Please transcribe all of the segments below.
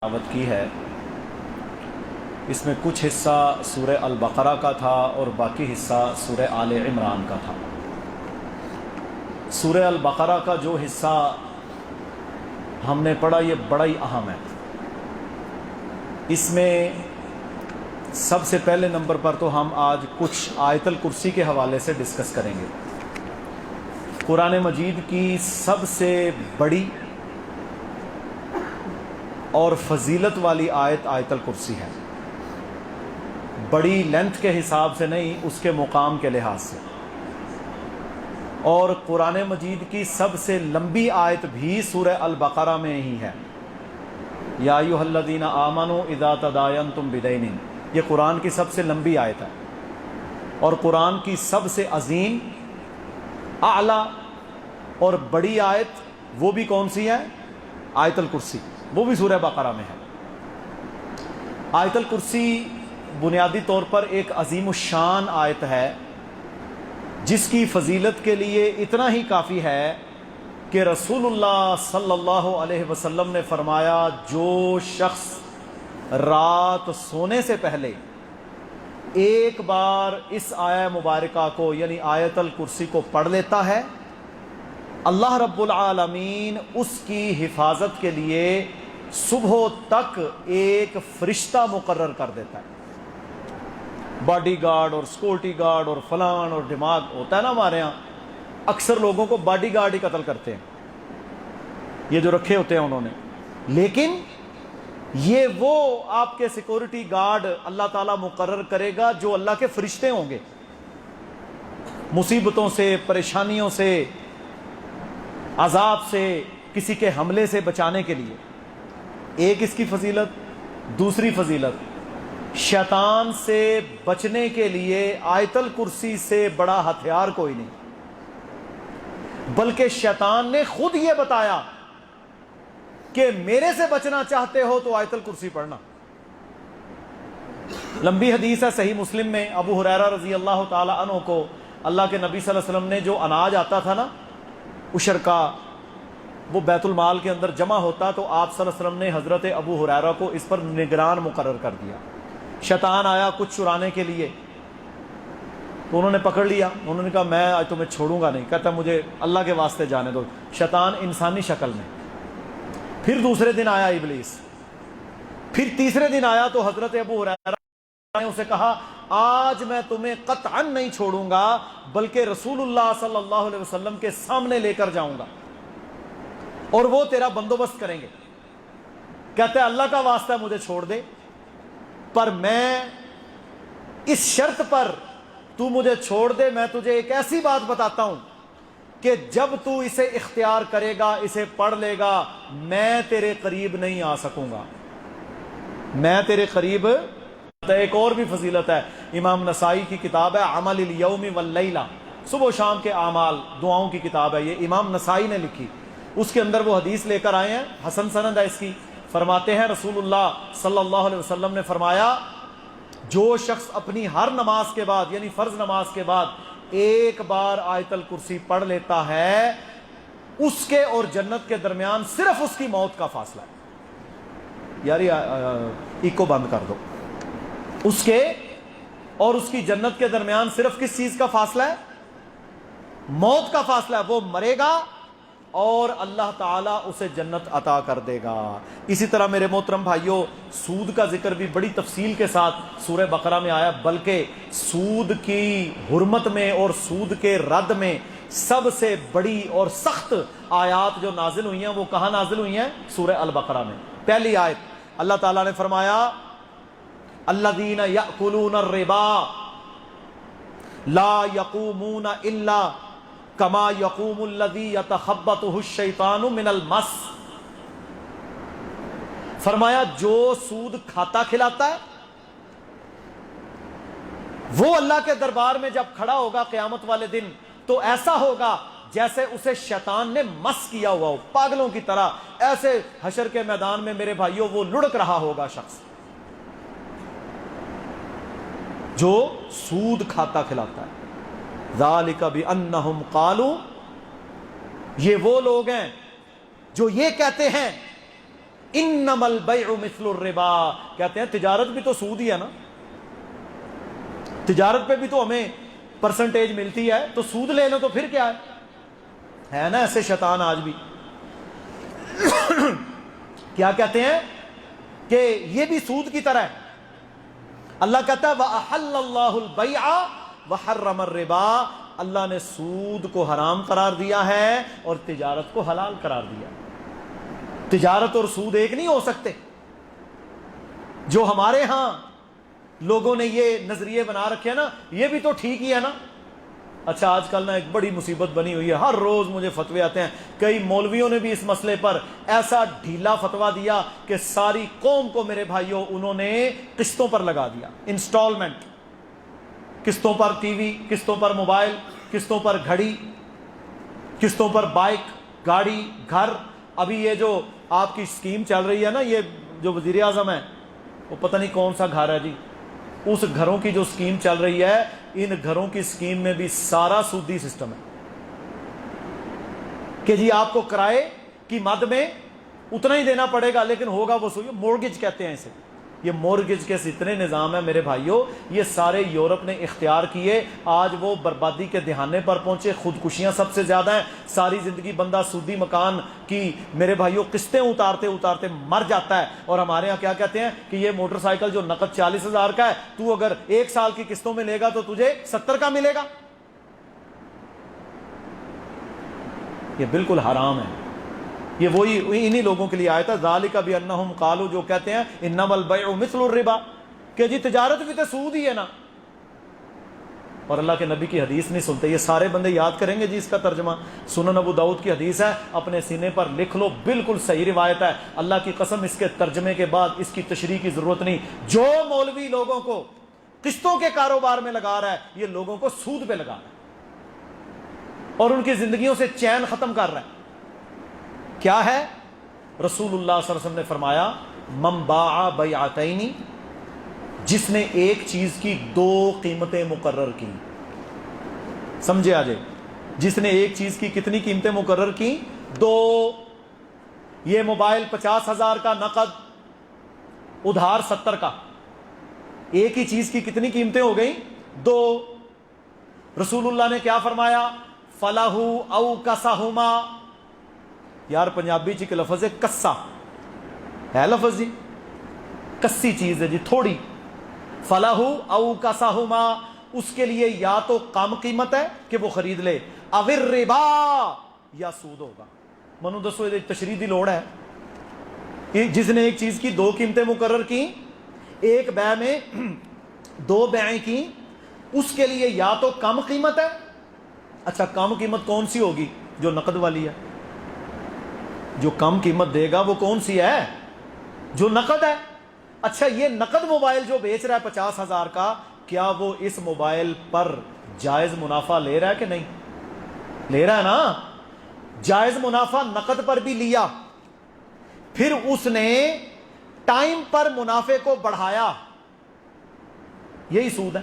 تلاوت کی ہے اس میں کچھ حصہ سورہ البقرہ کا تھا اور باقی حصہ سورہ آل عمران کا تھا۔ سورہ البقرہ کا جو حصہ ہم نے پڑھا یہ بڑا ہی اہم ہے۔ اس میں سب سے پہلے نمبر پر تو ہم آج کچھ آیت الکرسی کے حوالے سے ڈسکس کریں گے۔ قرآن مجید کی سب سے بڑی اور فضیلت والی آیت آیت الکرسی ہے، بڑی لینتھ کے حساب سے نہیں، اس کے مقام کے لحاظ سے۔ اور قرآن مجید کی سب سے لمبی آیت بھی سورہ البقرہ میں ہی ہے۔ یا ایھا الذین آمنوا اذا تداینتم بدین، یہ قرآن کی سب سے لمبی آیت ہے۔ اور قرآن کی سب سے عظیم، اعلیٰ اور بڑی آیت وہ بھی کون سی ہے؟ آیت الکرسی، وہ بھی سورہ بقرہ میں ہے۔ آیت الکرسی بنیادی طور پر ایک عظیم الشان آیت ہے، جس کی فضیلت کے لیے اتنا ہی کافی ہے کہ رسول اللہ صلی اللہ علیہ وسلم نے فرمایا، جو شخص رات سونے سے پہلے ایک بار اس آیہ مبارکہ کو یعنی آیت الکرسی کو پڑھ لیتا ہے، اللہ رب العالمین اس کی حفاظت کے لیے صبح تک ایک فرشتہ مقرر کر دیتا ہے۔ باڈی گارڈ اور سیکورٹی گارڈ اور فلان اور دماغ ہوتا ہے نا ہمارے ہاں، اکثر لوگوں کو باڈی گارڈ ہی قتل کرتے ہیں، یہ جو رکھے ہوتے ہیں انہوں نے، لیکن یہ وہ آپ کے سیکورٹی گارڈ اللہ تعالیٰ مقرر کرے گا جو اللہ کے فرشتے ہوں گے، مصیبتوں سے، پریشانیوں سے، عذاب سے، کسی کے حملے سے بچانے کے لیے۔ ایک اس کی فضیلت۔ دوسری فضیلت، شیطان سے بچنے کے لیے آیت الکرسی سے بڑا ہتھیار کوئی نہیں، بلکہ شیطان نے خود یہ بتایا کہ میرے سے بچنا چاہتے ہو تو آیت الکرسی پڑھنا۔ لمبی حدیث ہے صحیح مسلم میں، ابو ہریرہ رضی اللہ تعالی عنہ کو اللہ کے نبی صلی اللہ علیہ وسلم نے جو اناج آتا تھا نا، عشر کا، وہ بیت المال کے اندر جمع ہوتا، تو آپ صلی اللہ علیہ وسلم نے حضرت ابو ہریرہ کو اس پر نگران مقرر کر دیا۔ شیطان آیا کچھ چرانے کے لیے، تو انہوں نے پکڑ لیا، انہوں نے کہا میں آج تمہیں چھوڑوں گا نہیں، کہتا مجھے اللہ کے واسطے جانے دو۔ شیطان انسانی شکل میں۔ پھر دوسرے دن آیا ابلیس، پھر تیسرے دن آیا تو حضرت ابو ہریرہ نے اسے کہا آج میں تمہیں قطعا نہیں چھوڑوں گا، بلکہ رسول اللہ صلی اللہ علیہ وسلم کے سامنے لے کر جاؤں گا اور وہ تیرا بندوبست کریں گے۔ کہتے ہیں اللہ کا واسطہ مجھے چھوڑ دے، پر میں اس شرط پر تو مجھے چھوڑ دے، میں تجھے ایک ایسی بات بتاتا ہوں کہ جب تو اسے اختیار کرے گا، اسے پڑھ لے گا، میں تیرے قریب نہیں آ سکوں گا، میں تیرے قریب۔ ایک اور بھی فضیلت ہے، امام نسائی کی کتاب ہے عمل الیوم واللیلہ، صبح و شام کے اعمال، دعاؤں کی کتاب ہے، یہ امام نسائی نے لکھی۔ اس کے اندر وہ حدیث لے کر آئے ہیں، حسن سند ہے اس کی۔ فرماتے ہیں رسول اللہ صلی اللہ علیہ وسلم نے فرمایا، جو شخص اپنی ہر نماز کے بعد یعنی فرض نماز کے بعد ایک بار آیت الکرسی پڑھ لیتا ہے، اس کے اور جنت کے درمیان صرف اس کی موت کا فاصلہ ہے۔ یار ایکو بند کر دو۔ اس کے اور اس کی جنت کے درمیان صرف کس چیز کا فاصلہ ہے؟ موت کا فاصلہ ہے۔ وہ مرے گا اور اللہ تعالیٰ اسے جنت عطا کر دے گا۔ اسی طرح میرے محترم بھائیوں، سود کا ذکر بھی بڑی تفصیل کے ساتھ سورہ بقرہ میں آیا، بلکہ سود کی حرمت میں اور سود کے رد میں سب سے بڑی اور سخت آیات جو نازل ہوئی ہیں وہ کہاں نازل ہوئی ہیں؟ سورہ البقرہ میں۔ پہلی آیت اللہ تعالیٰ نے فرمایا، الذین یأکلون الربا لا یقومون الا کما یقوم الذی یتخبطہ الشیطان من المس۔ فرمایا جو سود کھاتا کھلاتا ہے وہ اللہ کے دربار میں جب کھڑا ہوگا قیامت والے دن تو ایسا ہوگا جیسے اسے شیطان نے مس کیا ہوا ہو، پاگلوں کی طرح ایسے حشر کے میدان میں میرے بھائیوں وہ لڑک رہا ہوگا شخص جو سود کھاتا کھلاتا ہے۔ ذالک بانہم قالوا، یہ وہ لوگ ہیں جو یہ کہتے ہیں انما البیع مثل الربا، کہتے ہیں تجارت بھی تو سود ہی ہے نا، تجارت پہ بھی تو ہمیں پرسنٹیج ملتی ہے، تو سود لے لو تو پھر کیا ہے نا ایسے شیطان آج بھی۔ کیا کہتے ہیں کہ یہ بھی سود کی طرح ہے۔ اللہ کہتا ہے وَأَحَلَّ اللَّهُ الْبَيْعَ وَحَرَّمَ الرِّبَا، اللہ نے سود کو حرام قرار دیا ہے اور تجارت کو حلال قرار دیا۔ تجارت اور سود ایک نہیں ہو سکتے۔ جو ہمارے ہاں لوگوں نے یہ نظریے بنا رکھے ہیں نا، یہ بھی تو ٹھیک ہی ہے نا۔ اچھا آج کل نا ایک بڑی مصیبت بنی ہوئی ہے، ہر روز مجھے فتوے آتے ہیں، کئی مولویوں نے بھی اس مسئلے پر ایسا ڈھیلا فتویٰ دیا کہ ساری قوم کو میرے بھائیوں انہوں نے قسطوں پر لگا دیا، انسٹالمنٹ، قسطوں پر ٹی وی، قسطوں پر موبائل، قسطوں پر گھڑی، قسطوں پر بائک، گاڑی، گھر۔ ابھی یہ جو آپ کی اسکیم چل رہی ہے نا، یہ جو وزیر اعظم ہے وہ پتہ نہیں کون سا گھر ہے جی، اس گھروں کی جو اسکیم چل رہی ہے، ان گھروں کی اسکیم میں بھی سارا سودی سسٹم ہے کہ جی آپ کو کرائے کی مد میں اتنا ہی دینا پڑے گا لیکن ہوگا وہ سودی، مورگیج کہتے ہیں اسے۔ یہ مورگیج کے اتنے نظام ہیں میرے بھائیوں، یہ سارے یورپ نے اختیار کیے، آج وہ بربادی کے دہانے پر پہنچے، خودکشیاں سب سے زیادہ ہیں، ساری زندگی بندہ سودی مکان کی میرے بھائیوں قسطیں اتارتے اتارتے مر جاتا ہے۔ اور ہمارے ہاں کیا کہتے ہیں کہ یہ موٹر سائیکل جو نقد 40,000 کا ہے، تو اگر 1 سال کی قسطوں میں لے گا تو تجھے 70 کا ملے گا۔ یہ بالکل حرام ہے۔ یہ وہی انہی لوگوں کے لیے آیا تھا ذالک بانہم قالوا، جو کہتے ہیں انما البیع مثل الربا، کہ جی تجارت بھی تو سود ہی ہے نا، اور اللہ کے نبی کی حدیث نہیں سنتے۔ یہ سارے بندے یاد کریں گے جی اس کا ترجمہ، سنن ابو داؤد کی حدیث ہے، اپنے سینے پر لکھ لو، بالکل صحیح روایت ہے۔ اللہ کی قسم اس کے ترجمے کے بعد اس کی تشریح کی ضرورت نہیں۔ جو مولوی لوگوں کو قسطوں کے کاروبار میں لگا رہا ہے، یہ لوگوں کو سود پہ لگا رہا ہے اور ان کی زندگیوں سے چین ختم کر رہا ہے۔ کیا ہے؟ رسول اللہ صلی اللہ علیہ وسلم نے فرمایا من باع بیعتین، جس نے ایک چیز کی 2 قیمتیں مقرر کی۔ سمجھے آجے، جس نے ایک چیز کی کتنی قیمتیں مقرر کی؟ 2۔ یہ موبائل 50,000 کا نقد، ادھار 70 کا، ایک ہی چیز کی کتنی قیمتیں ہو گئیں؟ 2۔ رسول اللہ نے کیا فرمایا؟ فَلَهُ أَوْ كَسَهُمَا، یار پنجابی چ ایک لفظ ہے کسا، ہے لفظ جی، کسی چیز ہے جی تھوڑی۔ فَلَهُ أَوْ كَسَهُمَا، اس کے لیے یا تو کم قیمت ہے کہ وہ خرید لے، او الربا، یا سود ہوگا۔ منو دسو یہ تشریح دی لوڑ ہے کہ جس نے ایک چیز کی 2 قیمتیں مقرر کی، ایک بیع میں 2 بیعیں کی، اس کے لیے یا تو کم قیمت ہے۔ اچھا کم قیمت کون سی ہوگی؟ جو نقد والی ہے۔ جو کم قیمت دے گا وہ کون سی ہے؟ جو نقد ہے۔ اچھا یہ نقد موبائل جو بیچ رہا ہے 50,000 کا، کیا وہ اس موبائل پر جائز منافع لے رہا ہے کہ نہیں؟ لے رہا ہے نا۔ جائز منافع نقد پر بھی لیا، پھر اس نے ٹائم پر منافع کو بڑھایا، یہی سود ہے۔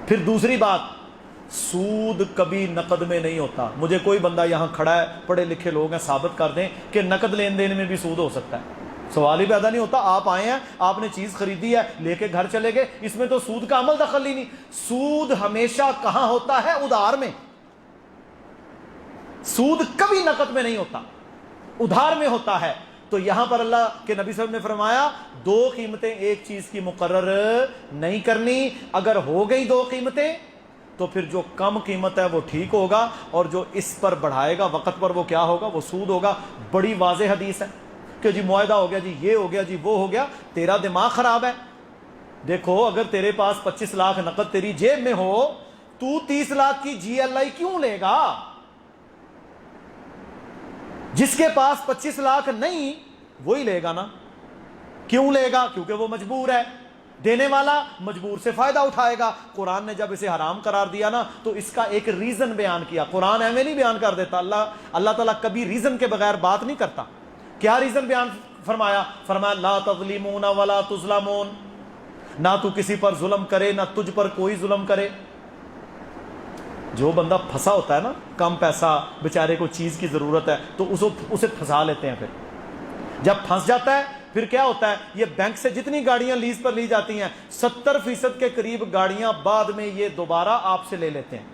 پھر دوسری بات، سود کبھی نقد میں نہیں ہوتا۔ مجھے کوئی بندہ یہاں کھڑا ہے، پڑھے لکھے لوگ ہیں، ثابت کر دیں کہ نقد لین دین میں بھی سود ہو سکتا ہے۔ سوال ہی پیدا نہیں ہوتا۔ آپ آئے ہیں، آپ نے چیز خریدی ہے، لے کے گھر چلے گئے، اس میں تو سود کا عمل دخل ہی نہیں۔ سود ہمیشہ کہاں ہوتا ہے؟ ادھار میں۔ سود کبھی نقد میں نہیں ہوتا، ادھار میں ہوتا ہے۔ تو یہاں پر اللہ کے نبی صلی اللہ علیہ وسلم نے فرمایا 2 قیمتیں ایک چیز کی مقرر نہیں کرنی۔ اگر ہو گئی 2 قیمتیں تو پھر جو کم قیمت ہے وہ ٹھیک ہوگا، اور جو اس پر بڑھائے گا وقت پر وہ کیا ہوگا؟ وہ سود ہوگا۔ بڑی واضح حدیث ہے کہ جی معاہدہ ہو گیا، جی یہ ہو گیا، جی وہ ہو گیا۔ تیرا دماغ خراب ہے۔ دیکھو اگر تیرے پاس 25 لاکھ نقد تیری جیب میں ہو، تو 30 لاکھ کی GLI کیوں لے گا؟ جس کے پاس 25 لاکھ نہیں وہی لے گا نا۔ کیوں لے گا؟ کیونکہ وہ مجبور ہے۔ دینے والا مجبور سے فائدہ اٹھائے گا۔ قرآن نے جب اسے حرام قرار دیا نا تو اس کا ایک ریزن بیان کیا۔ قرآن ایویں نہیں بیان کر دیتا، اللہ تعالیٰ کبھی ریزن کے بغیر بات نہیں کرتا۔ کیا ریزن بیان فرمایا؟ فرمایا لا تظلمون ولا تظلمون، نہ تو کسی پر ظلم کرے نہ تجھ پر کوئی ظلم کرے۔ جو بندہ پھنسا ہوتا ہے نا، کم پیسہ، بیچارے کو چیز کی ضرورت ہے، تو اسے پھنسا لیتے ہیں۔ پھر جب پھنس جاتا ہے پھر کیا ہوتا ہے؟ یہ بینک سے جتنی گاڑیاں لیز پر لی جاتی ہیں 70% کے قریب گاڑیاں بعد میں یہ دوبارہ آپ سے لے لیتے ہیں۔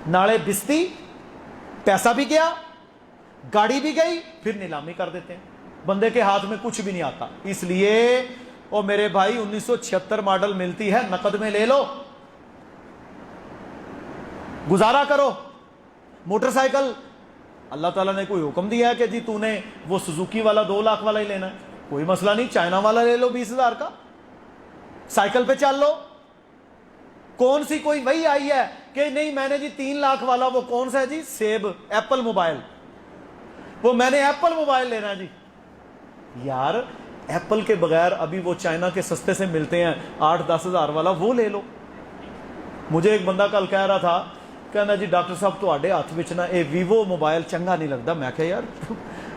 ناڑے بستی، پیسہ بھی گیا، گاڑی بھی گئی، پھر نیلامی کر دیتے ہیں، بندے کے ہاتھ میں کچھ بھی نہیں آتا۔ اس لیے او میرے بھائی 1976 ماڈل ملتی ہے، نقد میں لے لو، گزارا کرو۔ موٹر سائیکل اللہ تعالیٰ نے کوئی حکم دیا ہے کہ جی تو نے وہ سزوکی والا 2 لاکھ والا ہی لینا ہے؟ کوئی مسئلہ نہیں، چائنا والا لے لو 20,000 کا، سائیکل پہ چل لو۔ کون سی کوئی وہی آئی ہے کہ نہیں میں نے جی 3 لاکھ والا، وہ کون سا ہے جی؟ سیب، ایپل موبائل، وہ میں نے ایپل موبائل لینا ہے جی۔ یار ایپل کے بغیر ابھی وہ چائنا کے سستے سے ملتے ہیں 8-10 ہزار والا، وہ لے لو۔ مجھے ایک بندہ کل کہہ رہا تھا، کہنا جی ڈاکٹر صاحب تواڈے ہاتھ وچ نا اے ویوو موبائل چنگا نہیں لگتا۔ میں کہا یار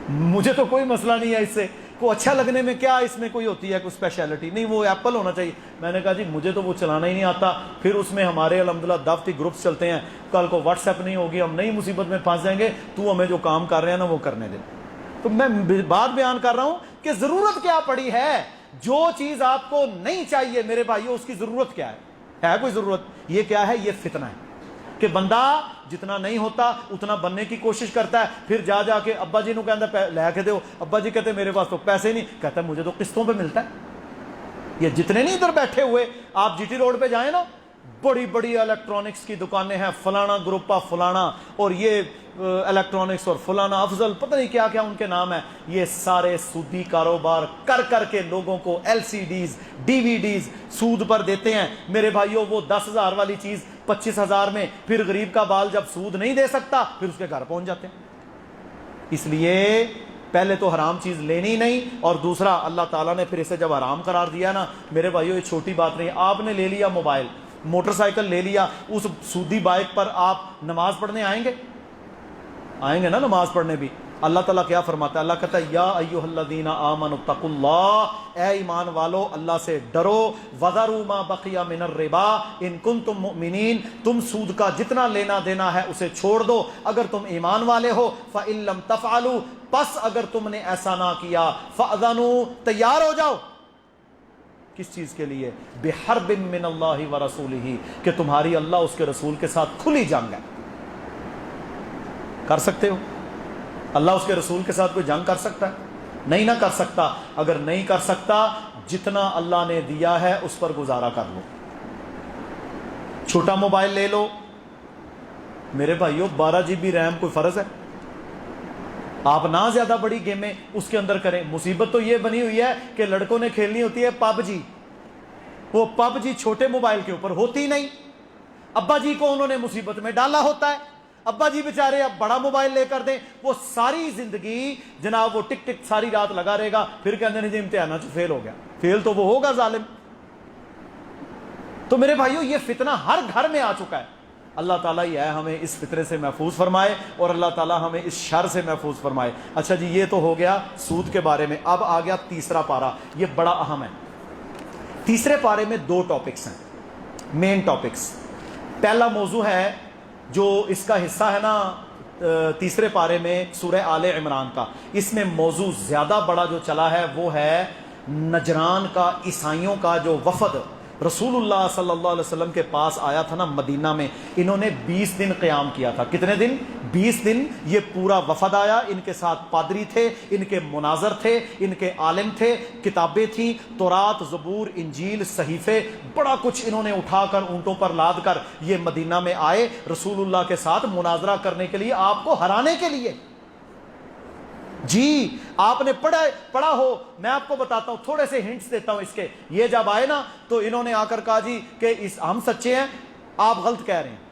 مجھے تو کوئی مسئلہ نہیں ہے اس سے، کو اچھا لگنے میں کیا اس میں کوئی ہوتی ہے کوئی اسپیشلٹی؟ نہیں وہ ایپل ہونا چاہیے۔ میں نے کہا جی مجھے تو وہ چلانا ہی نہیں آتا، پھر اس میں ہمارے الحمدللہ دعوتی گروپس چلتے ہیں، کل کو واٹس ایپ نہیں ہوگی، ہم نئی مصیبت میں پھنس جائیں گے، تو ہمیں جو کام کر رہے ہیں نا وہ کرنے دیں۔ تو میں بات بیان کر رہا ہوں کہ ضرورت کیا پڑی ہے؟ جو چیز آپ کو نہیں چاہیے میرے بھائیو، اس کی ضرورت کیا ہے کوئی ضرورت؟ یہ کیا ہے؟ یہ فتنہ ہے کہ بندہ جتنا نہیں ہوتا اتنا بننے کی کوشش کرتا ہے، پھر جا کے ابا جی نو کہتا لے کے دو، ابا جی کہتے میرے پاس تو پیسے نہیں، کہتا مجھے تو قسطوں پہ ملتا ہے۔ یہ جتنے نہیں ادھر بیٹھے ہوئے، آپ جی ٹی روڈ پہ جائیں نا، بڑی بڑی الیکٹرانکس کی دکانیں ہیں، فلانا گروپ آف فلانا، اور یہ الیکٹرانکس اور فلانا افضل، پتہ نہیں کیا کیا ان کے نام ہیں، یہ سارے سودی کاروبار کر کے لوگوں کو LCDs DVD سود پر دیتے ہیں میرے بھائیوں۔ وہ 10,000 والی چیز 25,000 میں، پھر غریب کا بال جب سود نہیں دے سکتا پھر اس کے گھر پہنچ جاتے ہیں۔ اس لیے پہلے تو حرام چیز لینی نہیں، اور دوسرا اللہ تعالیٰ نے پھر اسے جب حرام قرار دیا نا میرے بھائیوں، یہ چھوٹی بات نہیں۔ آپ نے لے لیا موبائل، موٹر سائیکل لے لیا، اس سودی بائک پر آپ نماز پڑھنے آئیں گے نا نماز پڑھنے بھی۔ اللہ تعالیٰ کیا فرماتا ہے؟ اللہ کہتا ہے یا ایھا الذین آمنوا اتقوا اللہ، اے ایمان والو اللہ سے ڈرو، وذروا ما بقی من الربا ان کنتم مؤمنین، تم سود کا جتنا لینا دینا ہے اسے چھوڑ دو اگر تم ایمان والے ہو، فإن لم تفعلوا، پس اگر تم نے ایسا نہ کیا، فأذنوا، تیار ہو جاؤ۔ کس چیز کے لیے؟ بحرب من اللہ ورسولہ، کہ تمہاری اللہ اس کے رسول کے ساتھ کھلی جنگ ہے۔ کر سکتے ہو؟ اللہ اس کے رسول کے ساتھ کوئی جنگ کر سکتا ہے؟ نہیں نہ کر سکتا۔ اگر نہیں کر سکتا، جتنا اللہ نے دیا ہے اس پر گزارا کر لو۔ چھوٹا موبائل لے لو میرے بھائیو، 12 GB ریم کوئی فرض ہے؟ آپ نہ زیادہ بڑی گیمیں اس کے اندر کریں۔ مصیبت تو یہ بنی ہوئی ہے کہ لڑکوں نے کھیلنی ہوتی ہے PUBG، وہ PUBG چھوٹے موبائل کے اوپر ہوتی نہیں، ابا جی کو انہوں نے مصیبت میں ڈالا ہوتا ہے، ابا جی بیچارے اب بڑا موبائل لے کر دیں، وہ ساری زندگی جناب وہ ٹک ٹک ساری رات لگا رہے گا، پھر کہتے ہیں جی امتحانات سے فیل ہو گیا۔ فیل تو وہ ہوگا ظالم۔ تو میرے بھائیو یہ فتنہ ہر گھر میں آ چکا ہے۔ اللہ تعالیٰ یہ ہے ہمیں اس فطرے سے محفوظ فرمائے، اور اللہ تعالیٰ ہمیں اس شر سے محفوظ فرمائے۔ اچھا جی یہ تو ہو گیا سود کے بارے میں۔ اب آ گیا تیسرا پارہ، یہ بڑا اہم ہے۔ تیسرے پارے میں 2 ٹاپکس ہیں، مین ٹاپکس۔ پہلا موضوع ہے جو اس کا حصہ ہے نا تیسرے پارے میں سورہ آل عمران کا، اس میں موضوع زیادہ بڑا جو چلا ہے وہ ہے نجران کا، عیسائیوں کا جو وفد رسول اللہ صلی اللہ علیہ وسلم کے پاس آیا تھا نا مدینہ میں، انہوں نے 20 دن قیام کیا تھا۔ کتنے دن؟ 20 دن یہ پورا وفد آیا، ان کے ساتھ پادری تھے، ان کے مناظر تھے، ان کے عالم تھے، کتابیں تھیں، تورات، زبور، انجیل، صحیفے، بڑا کچھ انہوں نے اٹھا کر اونٹوں پر لاد کر یہ مدینہ میں آئے رسول اللہ کے ساتھ مناظرہ کرنے کے لیے، آپ کو ہرانے کے لیے۔ جی آپ نے پڑھا ہو، میں آپ کو بتاتا ہوں، تھوڑے سے ہنٹس دیتا ہوں اس کے۔ یہ جب آئے نا تو انہوں نے آ کر کہا جی کہ ہم سچے ہیں، آپ غلط کہہ رہے ہیں۔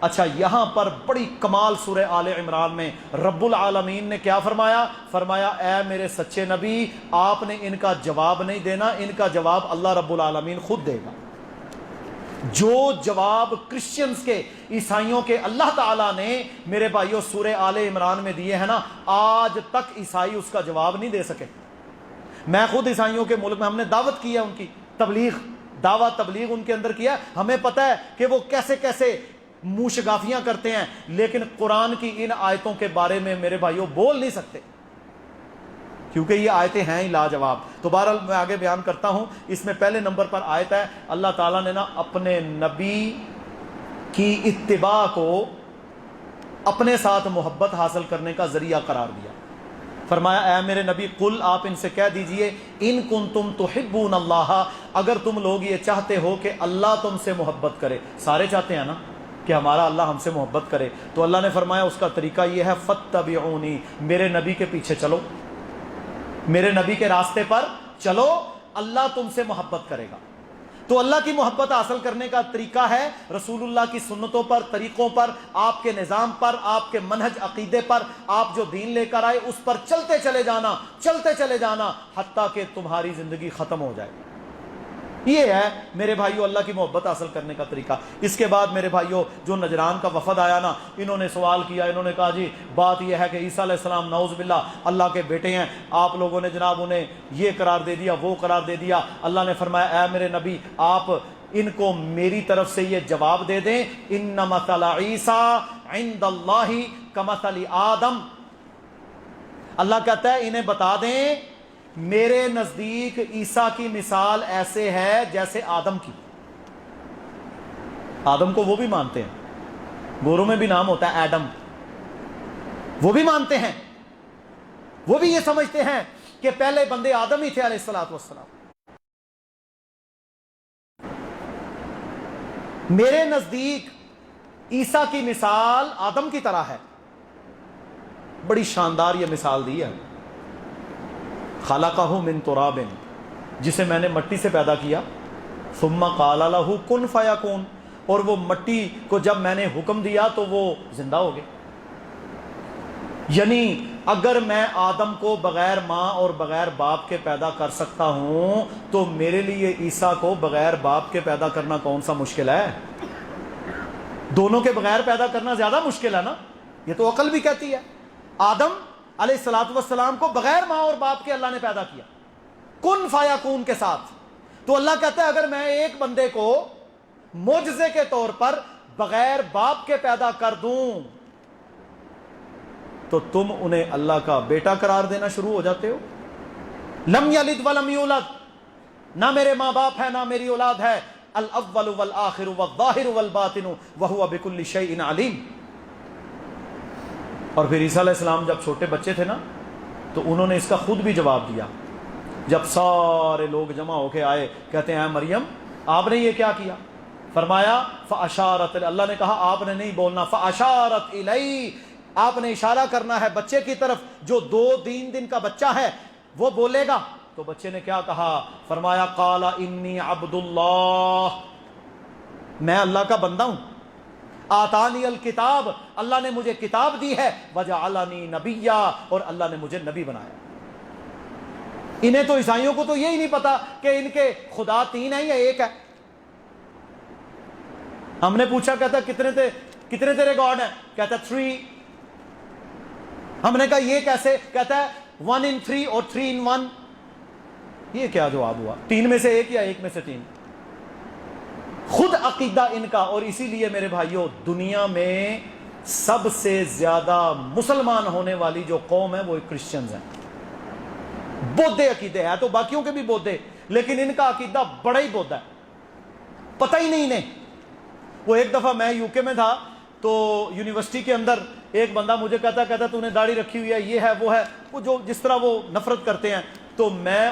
اچھا یہاں پر بڑی کمال سورہ آل عمران میں رب العالمین نے کیا فرمایا؟ فرمایا اے میرے سچے نبی، آپ نے ان کا جواب نہیں دینا، ان کا جواب اللہ رب العالمین خود دے گا۔ جو جواب کرسچنز کے، عیسائیوں کے اللہ تعالیٰ نے میرے بھائیوں سورہ آل عمران میں دیے ہیں نا، آج تک عیسائی اس کا جواب نہیں دے سکے۔ میں خود عیسائیوں کے ملک میں، ہم نے دعوت کی ہے ان کی، تبلیغ ان کے اندر کیا، ہمیں پتہ ہے کہ وہ کیسے کیسے منہ شگافیاں کرتے ہیں، لیکن قرآن کی ان آیتوں کے بارے میں میرے بھائیوں بول نہیں سکتے۔ کیونکہ یہ آیتیں ہیں ہی لاجواب. تو بہرحال میں آگے بیان کرتا ہوں. اس میں پہلے نمبر پر آیت ہے اللہ تعالیٰ نے نا اپنے نبی کی اتباع کو اپنے ساتھ محبت حاصل کرنے کا ذریعہ قرار دیا. فرمایا اے میرے نبی قل، آپ ان سے کہہ دیجئے، ان کنتم تحبون اللہ، اگر تم لوگ یہ چاہتے ہو کہ اللہ تم سے محبت کرے. سارے چاہتے ہیں نا کہ ہمارا اللہ ہم سے محبت کرے. تو اللہ نے فرمایا اس کا طریقہ یہ ہے فاتبعونی، میرے نبی کے پیچھے چلو، میرے نبی کے راستے پر چلو، اللہ تم سے محبت کرے گا. تو اللہ کی محبت حاصل کرنے کا طریقہ ہے رسول اللہ کی سنتوں پر، طریقوں پر، آپ کے نظام پر، آپ کے منہج عقیدے پر، آپ جو دین لے کر آئے اس پر چلتے چلے جانا، چلتے چلے جانا، حتیٰ کہ تمہاری زندگی ختم ہو جائے. یہ ہے میرے بھائیو اللہ کی محبت حاصل کرنے کا طریقہ. اس کے بعد میرے بھائیو جو نجران کا وفد آیا نا، انہوں نے سوال کیا، انہوں نے کہا جی بات یہ ہے کہ عیسیٰ علیہ السلام نعوذ باللہ اللہ کے بیٹے ہیں. آپ لوگوں نے جناب انہیں یہ قرار دے دیا، وہ قرار دے دیا. اللہ نے فرمایا اے میرے نبی آپ ان کو میری طرف سے یہ جواب دے دیں، ان مثل عیسیٰ عند اللہ کمثل آدم. اللہ کہتا ہے انہیں بتا دیں میرے نزدیک عیسیٰ کی مثال ایسے ہے جیسے آدم کی. آدم کو وہ بھی مانتے ہیں، گوروں میں بھی نام ہوتا ہے ایڈم، وہ بھی مانتے ہیں، وہ بھی یہ سمجھتے ہیں کہ پہلے بندے آدم ہی تھے علیہ الصلوۃ والسلام. میرے نزدیک عیسیٰ کی مثال آدم کی طرح ہے. بڑی شاندار یہ مثال دی ہے. خلقہ من تراب، جسے میں نے مٹی سے پیدا کیا، ثم قال له کن فیکون، اور وہ مٹی کو جب میں نے حکم دیا تو وہ زندہ ہو گئے. یعنی اگر میں آدم کو بغیر ماں اور بغیر باپ کے پیدا کر سکتا ہوں تو میرے لیے عیسیٰ کو بغیر باپ کے پیدا کرنا کون سا مشکل ہے؟ دونوں کے بغیر پیدا کرنا زیادہ مشکل ہے نا. یہ تو عقل بھی کہتی ہے. آدم علیہ الصلوۃ والسلام کو بغیر ماں اور باپ کے اللہ نے پیدا کیا، کن فیکون کے ساتھ. تو اللہ کہتا ہے اگر میں ایک بندے کو معجزے کے طور پر بغیر باپ کے پیدا کر دوں تو تم انہیں اللہ کا بیٹا قرار دینا شروع ہو جاتے ہو. لم یلد ولم یولد، نہ میرے ماں باپ ہے نہ میری اولاد ہے. الاول والآخر والظاہر والباطن وہو بکل شیء علیم. اور پھر عیسیٰ علیہ السلام جب چھوٹے بچے تھے نا تو انہوں نے اس کا خود بھی جواب دیا. جب سارے لوگ جمع ہو کے آئے، کہتے ہیں مریم آپ نے یہ کیا کیا؟ فرمایا فاشارت، اللہ نے کہا آپ نے نہیں بولنا، فاشارت الی، آپ نے اشارہ کرنا ہے بچے کی طرف جو 2-3 دن کا بچہ ہے، وہ بولے گا. تو بچے نے کیا کہا؟ فرمایا قال انی عبد اللہ، میں اللہ کا بندہ ہوں. آتانی الکتاب، اللہ نے مجھے کتاب دی ہے، وجعلنی نبیا، اور اللہ نے مجھے نبی بنایا. انہیں تو عیسائیوں کو تو یہی نہیں پتا کہ ان کے خدا 3 ہیں یا 1 ہے. ہم نے پوچھا، کہتا کتنے تیرے گاڈ ہیں؟ کہتا 3. ہم نے کہا یہ کیسے؟ کہتا ہے 1 in 3 اور 3 in 1. یہ کیا جواب ہوا؟ 3 میں سے 1 یا 1 میں سے 3؟ خود عقیدہ ان کا. اور اسی لیے میرے بھائیوں دنیا میں سب سے زیادہ مسلمان ہونے والی جو قوم ہے وہ کرسچنز ہیں. بودھے عقیدے ہے تو باقیوں کے بھی بودھے، لیکن ان کا عقیدہ بڑا ہی بودھا ہے، پتہ ہی نہیں انہیں. وہ ایک دفعہ میں یو کے میں تھا تو یونیورسٹی کے اندر ایک بندہ مجھے کہتا تو نے داڑھی رکھی ہوئی ہے، یہ ہے وہ ہے، وہ جو جس طرح وہ نفرت کرتے ہیں. تو میں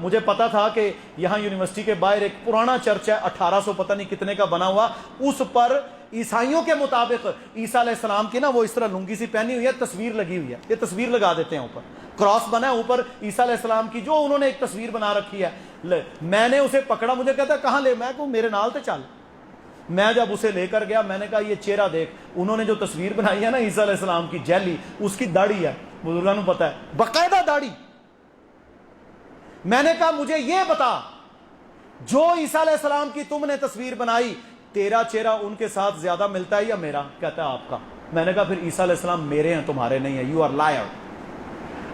مجھے پتا تھا کہ یہاں یونیورسٹی کے باہر ایک پرانا چرچ ہے 1800 پتہ نہیں کتنے کا بنا ہوا، اس پر عیسائیوں کے مطابق عیسیٰ علیہ السلام کی نا وہ اس طرح لنگی سی پہنی ہوئی ہے، تصویر لگی ہوئی ہے. یہ تصویر لگا دیتے ہیں اوپر، کراس بنا ہے اوپر عیسیٰ علیہ السلام کی، جو انہوں نے ایک تصویر بنا رکھی ہے. میں نے اسے پکڑا، مجھے کہتا کہاں لے، میں کہوں میرے نال تے چل. میں جب اسے لے کر گیا میں نے کہا یہ چہرہ دیکھ، انہوں نے جو تصویر بنائی ہے نا عیسیٰ علیہ السلام کی جیلی، اس کی داڑھی ہے، بزرگوں کو پتا ہے، باقاعدہ داڑھی. میں نے کہا مجھے یہ بتا، جو عیسیٰ علیہ السلام کی تم نے تصویر بنائی، تیرا چہرہ ان کے ساتھ زیادہ ملتا ہے یا میرا؟ کہتا ہے آپ کا. میں نے کہا پھر عیسیٰ علیہ السلام میرے ہیں تمہارے نہیں ہیں، یو آر لائر.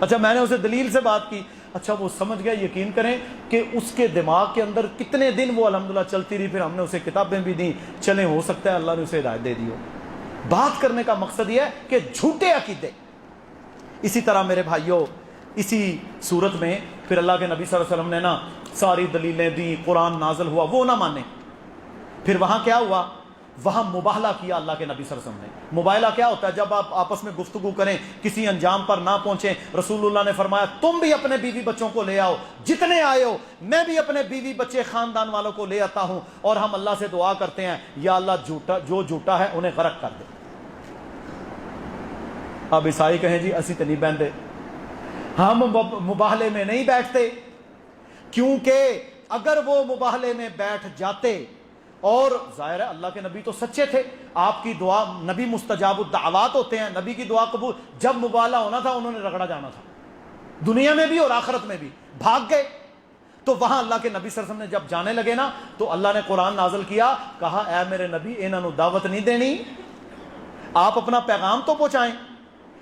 اچھا میں نے اسے دلیل سے بات کی، اچھا وہ سمجھ گیا. یقین کریں کہ اس کے دماغ کے اندر کتنے دن وہ الحمدللہ چلتی رہی. پھر ہم نے اسے کتابیں بھی دیں، چلیں ہو سکتا ہے اللہ نے اسے ہدایت دے دی ہو. بات کرنے کا مقصد یہ ہے کہ جھوٹے عقیدے. اسی طرح میرے بھائیوں اسی صورت میں پھر اللہ کے نبی صلی اللہ علیہ وسلم نے نا ساری دلیلیں دی، قرآن نازل ہوا، وہ نہ مانے. پھر وہاں کیا ہوا؟ وہاں مباہلہ کیا اللہ کے نبی صلی اللہ علیہ وسلم نے. مباہلہ کیا ہوتا ہے؟ جب آپ آپس میں گفتگو کریں، کسی انجام پر نہ پہنچیں، رسول اللہ نے فرمایا تم بھی اپنے بیوی بچوں کو لے آؤ، جتنے آئے ہو میں بھی اپنے بیوی بچے خاندان والوں کو لے آتا ہوں، اور ہم اللہ سے دعا کرتے ہیں یا اللہ جو جھوٹا ہے انہیں غرق کر دے. اب عیسائی کہیں جی اسی تو نہیں بہندے، ہم مباہلے میں نہیں بیٹھتے، کیونکہ اگر وہ مباہلے میں بیٹھ جاتے، اور ظاہر ہے اللہ کے نبی تو سچے تھے، آپ کی دعا، نبی مستجاب الدعوات ہوتے ہیں، نبی کی دعا قبول، جب مباہلہ ہونا تھا انہوں نے رگڑا جانا تھا، دنیا میں بھی اور آخرت میں بھی، بھاگ گئے. تو وہاں اللہ کے نبی صلی اللہ علیہ وسلم نے جب جانے لگے نا تو اللہ نے قرآن نازل کیا، کہا اے میرے نبی انہوں نے دعوت نہیں دینی، آپ اپنا پیغام تو پہنچائیں.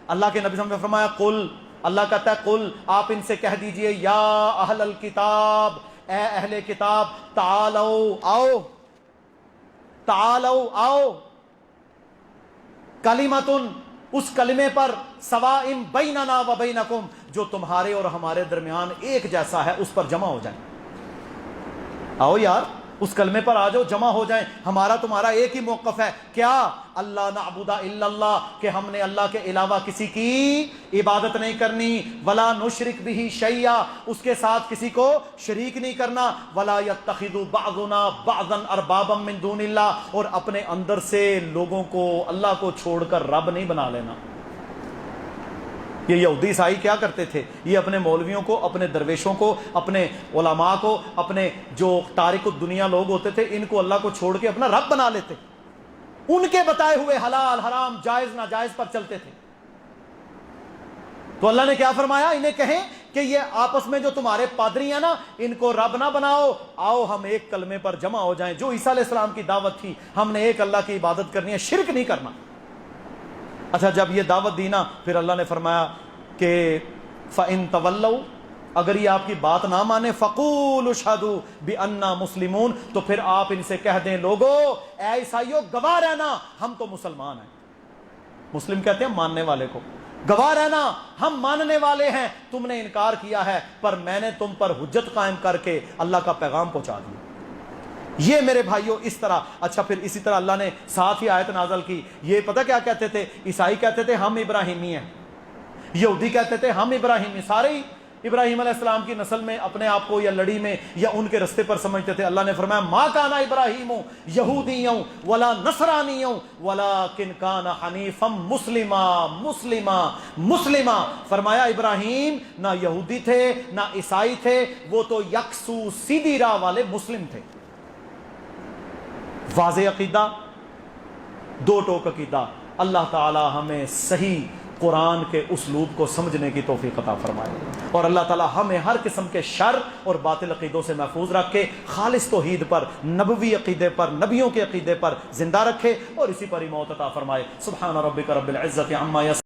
اللہ کے نبی صلی اللہ علیہ وسلم نے فرمایا قل، اللہ کہتا ہے قل، آپ ان سے کہہ دیجئے یا اہل الکتاب، اے اہل کتاب، تعالو آؤ، تعالو آؤ، کلمتن، اس کلمے پر، سوائم بیننا و بینکم، جو تمہارے اور ہمارے درمیان ایک جیسا ہے، اس پر جمع ہو جائیں. آؤ یار اس کلمے پر آ جاؤ، جمع ہو جائیں. ہمارا تمہارا ایک ہی موقف ہے، کیا؟ اللہ نعبد الا اللہ، کہ ہم نے اللہ کے علاوہ کسی کی عبادت نہیں کرنی، ولا نشرک بہ شیئا، اس کے ساتھ کسی کو شریک نہیں کرنا، ولا یتخذ بعضنا بعضا اربابا من دون اللہ، اور اپنے اندر سے لوگوں کو اللہ کو چھوڑ کر رب نہیں بنا لینا. یہ یہودی عیسائی کیا کرتے تھے؟ یہ اپنے مولویوں کو، اپنے درویشوں کو، اپنے علماء کو، اپنے جو تارک الدنیا لوگ ہوتے تھے، ان کو اللہ کو چھوڑ کے اپنا رب بنا لیتے، ان کے بتائے ہوئے حلال حرام جائز ناجائز پر چلتے تھے. تو اللہ نے کیا فرمایا؟ انہیں کہیں کہ یہ آپس میں جو تمہارے پادری ہیں نا، ان کو رب نہ بناؤ، آؤ ہم ایک کلمے پر جمع ہو جائیں. جو عیسیٰ علیہ السلام کی دعوت تھی، ہم نے ایک اللہ کی عبادت کرنی ہے، شرک نہیں کرنا. اچھا جب یہ دعوت دی نا، پھر اللہ نے فرمایا کہ فَإِن تَوَلَّوْا، اگر یہ آپ کی بات نہ مانے، فَقُولُوا اشْهَدُوا بِأَنَّا مُسْلِمُونَ، تو پھر آپ ان سے کہہ دیں لوگو، اے عیسائیو گواہ رہنا ہم تو مسلمان ہیں. مسلم کہتے ہیں ماننے والے کو، گواہ رہنا ہم ماننے والے ہیں، تم نے انکار کیا ہے پر میں نے تم پر حجت قائم کر کے اللہ کا پیغام پہنچا دیا. یہ میرے بھائیوں اس طرح. اچھا پھر اسی طرح اللہ نے ساتھ ہی آیت نازل کی. یہ پتہ کیا کہتے تھے؟ عیسائی کہتے تھے ہم ابراہیمی ہیں، یہودی کہتے تھے ہم ابراہیمی، سارے ہی ابراہیم علیہ السلام کی نسل میں اپنے آپ کو یا لڑی میں یا ان کے رستے پر سمجھتے تھے. اللہ نے فرمایا ما کان ابراہیم یہودیّا ولا نصرانیّا ولکن کان حنیفا مسلما. فرمایا ابراہیم نہ یہودی تھے نہ عیسائی تھے، وہ تو یکسو سیدھی راہ والے مسلم تھے. واضح عقیدہ، دو ٹوک عقیدہ. اللہ تعالی ہمیں صحیح قرآن کے اسلوب کو سمجھنے کی توفیق عطا فرمائے، اور اللہ تعالی ہمیں ہر قسم کے شر اور باطل عقیدوں سے محفوظ رکھ کے خالص توحید پر، نبوی عقیدے پر، نبیوں کے عقیدے پر زندہ رکھے، اور اسی پر ہی موت عطا فرمائے. سبحان ربک رب العزت عما یصفون.